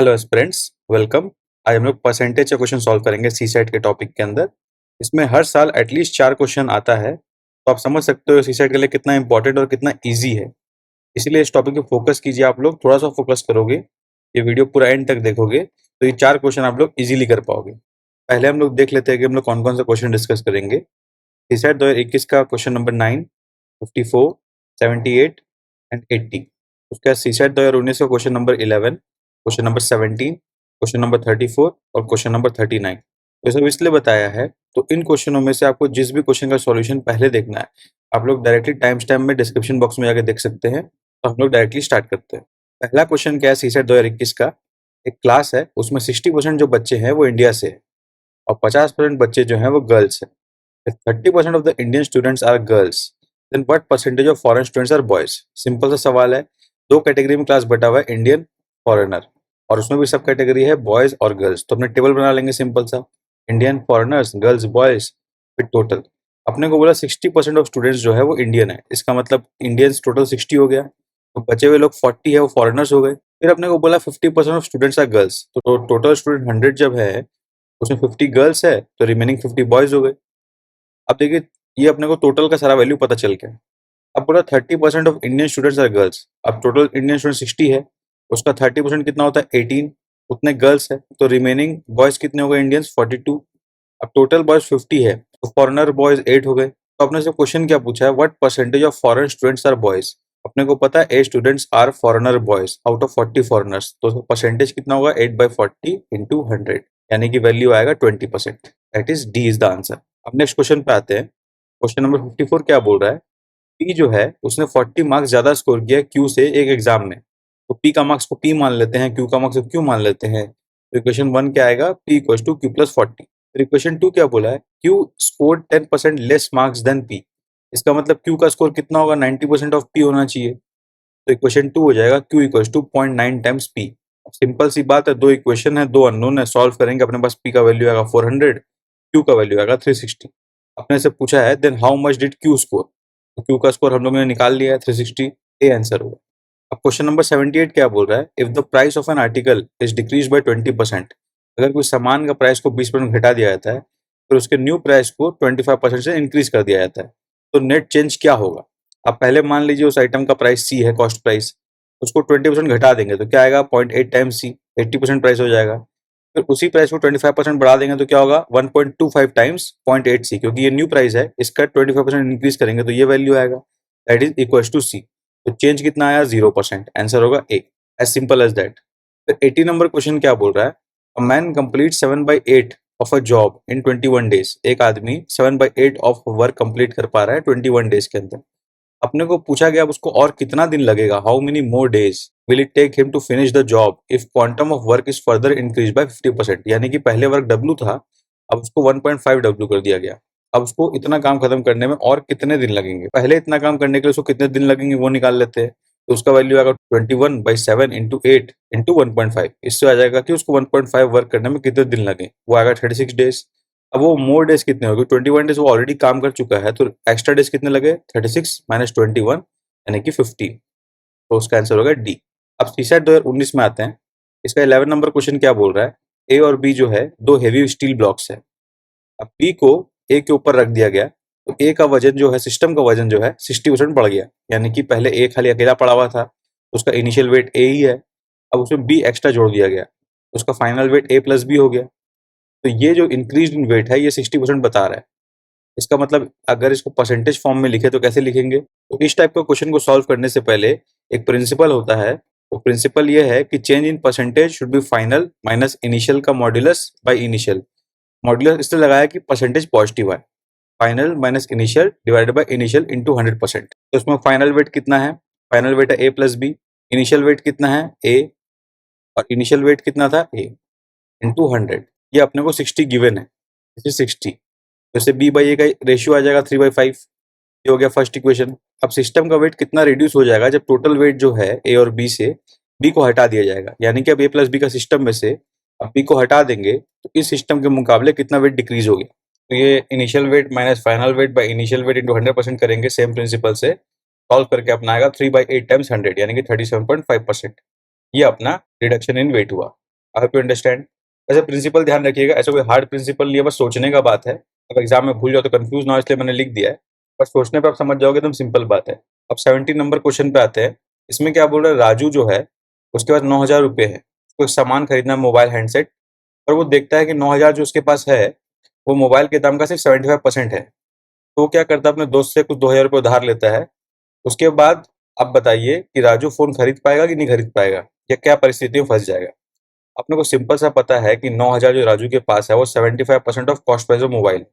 Hello students, welcome. आज हम लोग परसेंटेज का क्वेश्चन सॉल्व करेंगे सी सेट के टॉपिक के अंदर। इसमें हर साल एटलीस्ट 4 क्वेश्चन आता है, तो आप समझ सकते हो सी सेट के लिए कितना इंपॉर्टेंट और कितना इजी है। इसीलिए इस टॉपिक पे फोकस कीजिए। आप लोग थोड़ा सा फोकस करोगे, ये वीडियो पूरा एंड तक देखोगे तो ये 4 क्वेश्चन आप लोग इजीली कर पाओगे। पहले हम लोग देख लेते हैं कि हम लोग कौन कौन सा क्वेश्चन डिस्कस करेंगे। सी सेट 2021 का क्वेश्चन नंबर 9, 54, 78 एंड 80। उसके बाद सी सेट 2019 का question number 11, question number 17, question number 34 और क्वेश्चन नंबर 39। तो ये सब इसलिए बताया है, तो इन क्वेश्चनों में से आपको जिस भी क्वेश्चन का सॉल्यूशन पहले देखना है, आप लोग डायरेक्टली टाइम स्टैम्प में डिस्क्रिप्शन बॉक्स में जाकर देख सकते हैं। तो हम लोग डायरेक्टली स्टार्ट करते हैं। पहला क्वेश्चन क्या है, सी सेट 2021 का। एक क्लास है, उसमें 60% जो बच्चे हैं वो इंडिया से है और 50% बच्चे जो हैं वो गर्ल्स हैं। If 30% of the Indian students are girls, then what percentage of foreign students are boys? Simple सा सवाल है। दो कैटेगरी में क्लास बटा हुआ है, इंडियन, फॉरेनर, और उसमें भी सब कैटेगरी है बॉयज और गर्ल्स। तो अपने टेबल बना लेंगे सिंपल सा, इंडियन, फॉरेनर्स, गर्ल्स, बॉयज, फिर टोटल। अपने को बोला 60% ऑफ स्टूडेंट्स जो है वो इंडियन है, इसका मतलब इंडियंस टोटल 60 हो गया, तो बचे हुए लोग 40 है वो फॉरेनर्स हो गए। फिर अपने को बोला 50% ऑफ स्टूडेंट्स आर गर्ल्स, तो टोटल स्टूडेंट 100 जब है उसमें 50 गर्ल्स है तो रिमेनिंग 50 बॉयज हो गए। अब देखिए, ये अपने को टोटल का सारा वैल्यू पता चल गया। अब बोला 30% of Indian students are girls. अब टोटल इंडियन स्टूडेंट 60 है, उसका 30% कितना होता है 18, उतने गर्ल्स है, तो रिमेनिंग बॉयज कितने हो गए इंडियंस 42। अब टोटल बॉयज 50 है, तो फॉरेनर बॉयज 8 हो गए। तो अपने से क्वेश्चन क्या पूछा है, what percentage of foreign students are boys. अपने को पता है 8 students are foreigner boys out of 40 foreigners, तो परसेंटेज कितना होगा 8/40 इंटू 100, यानी कि वैल्यू आएगा 20%। That is D is the answer. अब नेक्स्ट क्वेश्चन पे आते हैं। क्वेश्चन नंबर 54 क्या बोल रहा है, पी जो है उसने 40 मार्क्स ज्यादा स्कोर किया क्यू से एक एग्जाम में। तो पी का मार्क्स को पी मान लेते हैं, क्यू का मार्क्स को क्यू मान लेते हैं। तो इक्वेशन 1 क्या आएगा, P equals to Q plus 40। फिर इक्वेशन 2 क्या बोला है, Q score 10% less marks than P. इसका मतलब क्यू का स्कोर कितना होगा, 90% ऑफ पी होना चाहिए। तो इक्वेशन 2 हो जाएगा Q equals to 0.9 times P. Simple सी बात है, दो इक्वेशन है, दो अननोन है, सॉल्व करेंगे अपने पास पी का वैल्यू आएगा 400, क्यू का वैल्यू आएगा 360। अपने से पूछा है then how much did Q score, तो क्यू का स्कोर हम लोगों ने निकाल लिया है 360, ए आंसर होगा। अब क्वेश्चन नंबर 78 क्या बोल रहा है, if the price of an article is decrease by 20%। अगर कोई सामान का प्राइस को 20% घटा दिया जाता है, फिर उसके न्यू प्राइस को 25% से इंक्रीज कर दिया जाता है, तो नेट चेंज क्या होगा। अब पहले मान लीजिए उस आइटम का प्राइस सी है, कॉस्ट प्राइस, उसको 20% घटा देंगे तो क्या आएगा 0.8 टाइम्स सी, 80% प्राइस हो जाएगा। फिर उसी प्राइस को 25% बढ़ा देंगे तो क्या होगा 1.25 टाइम्स 0.8 सी, क्योंकि ये न्यू प्राइस है, इसका 25% इंक्रीज करेंगे तो ये वैल्यू आएगा, दैट इज इक्वल टू सी। तो चेंज कितना आया 0%, आंसर होगा ए, एज सिंपल एज दैट। फिर 80 नंबर क्वेश्चन क्या बोल रहा है, a man complete 7/8 of a job in 21 days. एक आदमी 7/8 ऑफ वर्क कंप्लीट कर पा रहा है 21 डेज के अंदर। अपने को पूछा गया अब उसको और कितना दिन लगेगा, how many more days will it take him to finish the job if quantum of work is further increase by 50%। यानी कि पहले वर्क डब्ल्यू था, अब उसको 1.5 डब्ल्यू कर दिया गया। अब उसको इतना काम खत्म करने में और कितने दिन लगेंगे, पहले इतना काम करने के लिए उसको कितने दिन लगेंगे वो निकाल लेते हैं। तो उसका वैल्यू आएगा 21/7 इंटू 8 इंटू 1.5। इससे आ जाएगा कि उसको 1.5 वर्क करने में कितने दिन लगे, वो आएगा 36 डेज। अब वो मोर डेज कितने हो गए, 21 डेज वो ऑलरेडी काम कर चुका है, तो एक्स्ट्रा डेज कितने लगे 36 माइनस 21 यानी कि 15। तो उसका आंसर होगा डी। अब सीसैट 2019 में आते हैं। इसका 11 नंबर क्वेश्चन क्या बोल रहा है, ए और बी जो है दो हेवी स्टील ब्लॉक्स है। अब बी को ए के ऊपर रख दिया गया, तो ए का वजन जो है, सिस्टम का वजन जो है 60% बढ़ गया। यानी कि पहले ए खाली अकेला पड़ा हुआ था, तो उसका इनिशियल वेट ए ही है। अब उसमें बी एक्स्ट्रा जोड़ दिया गया, तो उसका फाइनल वेट ए प्लस बी हो गया। तो ये जो इंक्रीज इन वेट है ये 60% बता रहा है। इसका मतलब अगर इसको परसेंटेज फॉर्म में लिखे तो कैसे लिखेंगे, तो इस टाइप का क्वेश्चन को सॉल्व करने से पहले एक प्रिंसिपल होता है। वो प्रिंसिपल ये है कि change in percentage should be final minus initial का मॉड्यूलस बाय इनिशियल। मॉड्यूलस इसलिए लगाया कि परसेंटेज पॉजिटिव है, final minus initial divided by initial into 100%। तो इसमें फाइनल वेट कितना है, फाइनल वेट है ए प्लस बी, इनिशियल वेट कितना है ए, और इनिशियल वेट कितना था ए, इंटू 100। ये अपने को 60 गिवन है, दिस इज 60। जैसे बी बाई ए का रेशियो आ जाएगा 3/5। ये हो गया फर्स्ट इक्वेशन। अब सिस्टम का वेट कितना रिड्यूस हो जाएगा, जब टोटल वेट जो है ए और बी से बी को हटा दिया जाएगा। यानी कि अब ए प्लस बी का सिस्टम में से अब बी को हटा देंगे तो इस सिस्टम के मुकाबले कितना वेट डिक्रीज हो गया। तो ये initial wait minus final weight by initial weight into 100% करेंगे सेम प्रिंसिपल से, सॉल्व करके अपना आएगा 3/8 टाइम्स 100 यानी कि 37.5%। ये अपना रिडक्शन इन वेट हुआ। I hope you understand. ऐसे प्रिंसिपल ध्यान रखिएगा, ऐसा कोई हार्ड प्रिंसिपल नहीं है, बस सोचने का बात है। अब एग्जाम में भूल जाओ तो कंफ्यूज ना हो, इसलिए मैंने लिख दिया है। बस सोचने पर आप समझ जाओगे, एकदम सिंपल बात है। अब 17 नंबर क्वेश्चन पे आते हैं। इसमें क्या बोल रहा है, राजू जो है उसके पास 9,000 रुपये है, उसको एक सामान खरीदना है, मोबाइल हैंडसेट। और वो देखता है कि 9,000 जो उसके पास है वो मोबाइल के दाम का सिर्फ 75% है। तो वो क्या करता है, अपने दोस्त से कुछ 2,000 रुपये उधार लेता है। उसके बाद आप बताइए कि राजू फोन खरीद पाएगा कि नहीं खरीद पाएगा, या क्या परिस्थिति में फंस जाएगा। अपने को सिंपल सा पता है कि 9,000 जो राजू के पास है वो 75% of cost price of mobile.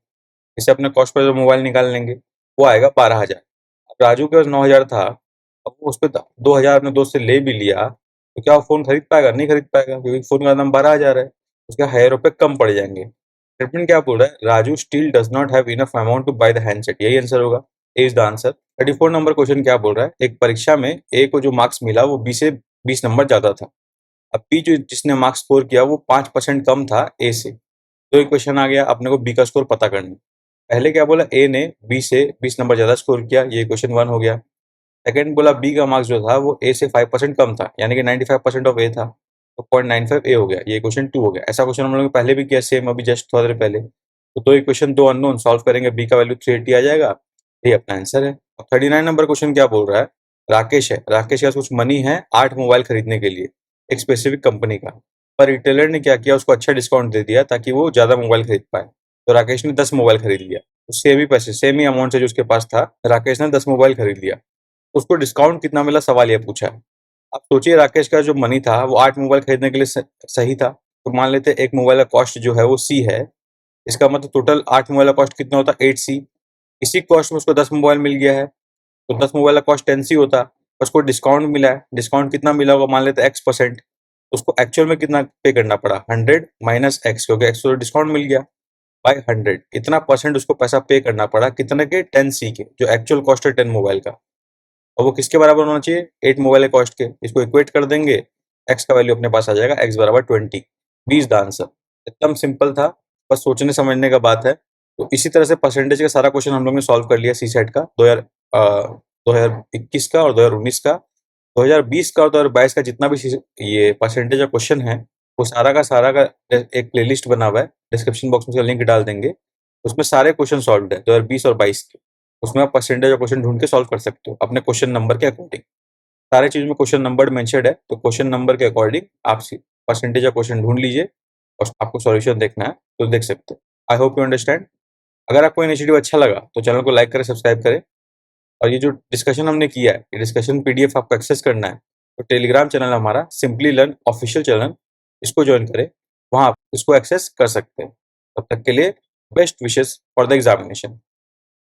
इसे अपने कॉस्ट प्राइस ऑफ मोबाइल निकाल लेंगे, वो आएगा 12,000। अब राजू के पास 9,000 था, अब वो उस पर 2,000 अपने दोस्त से ले भी लिया, तो क्या वो फोन खरीद पाएगा? नहीं खरीद पाएगा, क्योंकि फोन का दाम 12,000 है। उसके 1,000 रुपये कम पड़ जाएंगे। स्टेटमेंट क्या बोल रहा है, Raju still does not have enough amount to buy the handset. यही आंसर होगा, A is the answer. 34 number question क्या बोल रहा है, एक परीक्षा में ए को जो मार्क्स मिला वो बी से 20 नंबर ज्यादा था। अब बी जो जिसने मार्क्स स्कोर किया वो 5% कम था ए से। तो एक क्वेश्चन आ गया, अपने को बी का स्कोर पता करना है। पहले क्या बोला, ए ने बी से 20 नंबर ज्यादा स्कोर किया, ये क्वेश्चन 1 हो गया। सेकंड बोला बी का मार्क्स जो था वो ए से 5% कम था, यानी कि 95% ऑफ ए था, तो 0.95 ए हो गया, ये क्वेश्चन 2 हो गया। ऐसा क्वेश्चन हम लोगों ने पहले भी किया सेम, अभी जस्ट थोड़ा देर पहले। तो दो इक्वेशन, दो अननोन, सॉल्व करेंगे, बी का वैल्यू 380 आ जाएगा, ये अपना आंसर है। अब 39 नंबर क्वेश्चन क्या बोल रहा है, राकेश है, राकेश के पास कुछ मनी है 8 मोबाइल खरीदने के लिए एक स्पेसिफिक कंपनी का। पर रिटेलर ने क्या किया, उसको अच्छा डिस्काउंट दे दिया ताकि वो ज्यादा मोबाइल खरीद पाए। तो राकेश ने 10 मोबाइल खरीद लिया, सेम ही पैसे, सेम ही अमाउंट से जो उसके पास था, राकेश ने 10 मोबाइल खरीद लिया। उसको डिस्काउंट कितना मिला, सवाल ये पूछा है। अब सोचिए राकेश का जो मनी था वो 8 मोबाइल खरीदने के लिए सही था। तो मान लेते हैं एक मोबाइल का कॉस्ट जो है वो सी है, इसका मतलब टोटल 8 मोबाइल का कॉस्ट कितना होता है, 8C। इसी कॉस्ट में उसको 10 मोबाइल मिल गया है, तो 10 मोबाइल का कॉस्ट 10C होता। उसको डिस्काउंट मिला है, डिस्काउंट कितना मिला होगा, मान लेते हैं X%। उसको एक्चुअल में कितना पे करना पड़ा, 100 माइनस एक्स, क्योंकि एक्स तो डिस्काउंट मिल गया, बाई 100। इतना परसेंट उसको पैसा पे करना पड़ा, कितने के, 10C के, जो एक्चुअल कॉस्ट है 10 मोबाइल का। और वो किसके बराबर होना चाहिए, 8 मोबाइल के कॉस्ट के। इसको इक्वेट कर देंगे, एक्स का वैल्यू अपने पास आ जाएगा, एक्स बराबर 20। B is the answer. एकदम सिंपल था, बस सोचने समझने का बात है। तो इसी तरह से परसेंटेज का सारा क्वेश्चन हम लोग ने सॉल्व कर लिया सी सेट का, 2021 का और 2019 का। 2020 का और 2022 का जितना भी ये परसेंटेज का क्वेश्चन है, वो सारा का सारा का एक प्लेलिस्ट बना हुआ है, डिस्क्रिप्शन बॉक्स में उसका लिंक डाल देंगे। उसमें सारे क्वेश्चन सॉल्व है 2020 और 22 के। उसमें आप परसेंटेज और क्वेश्चन ढूंढ के सॉल्व कर सकते हो अपने क्वेश्चन नंबर के अकॉर्डिंग। सारे चीज में क्वेश्चन नंबर मेंशनड है, तो क्वेश्चन नंबर के अकॉर्डिंग आप परसेंटेज या क्वेश्चन ढूंढ लीजिए, और आपको सॉल्यूशन देखना है तो देख सकते हो। I hope you understand. अगर आपको इनिशिएटिव अच्छा लगा तो चैनल को लाइक करें, सब्सक्राइब करें। और ये जो डिस्कशन हमने किया है, ये डिस्कशन PDF आपको एक्सेस करना है, तो टेलीग्राम चैनल हमारा सिंपली लर्न ऑफिशियल चैनल, इसको ज्वाइन करें, वहाँ आप इसको एक्सेस कर सकते हैं। तब तक के लिए best wishes for the examination.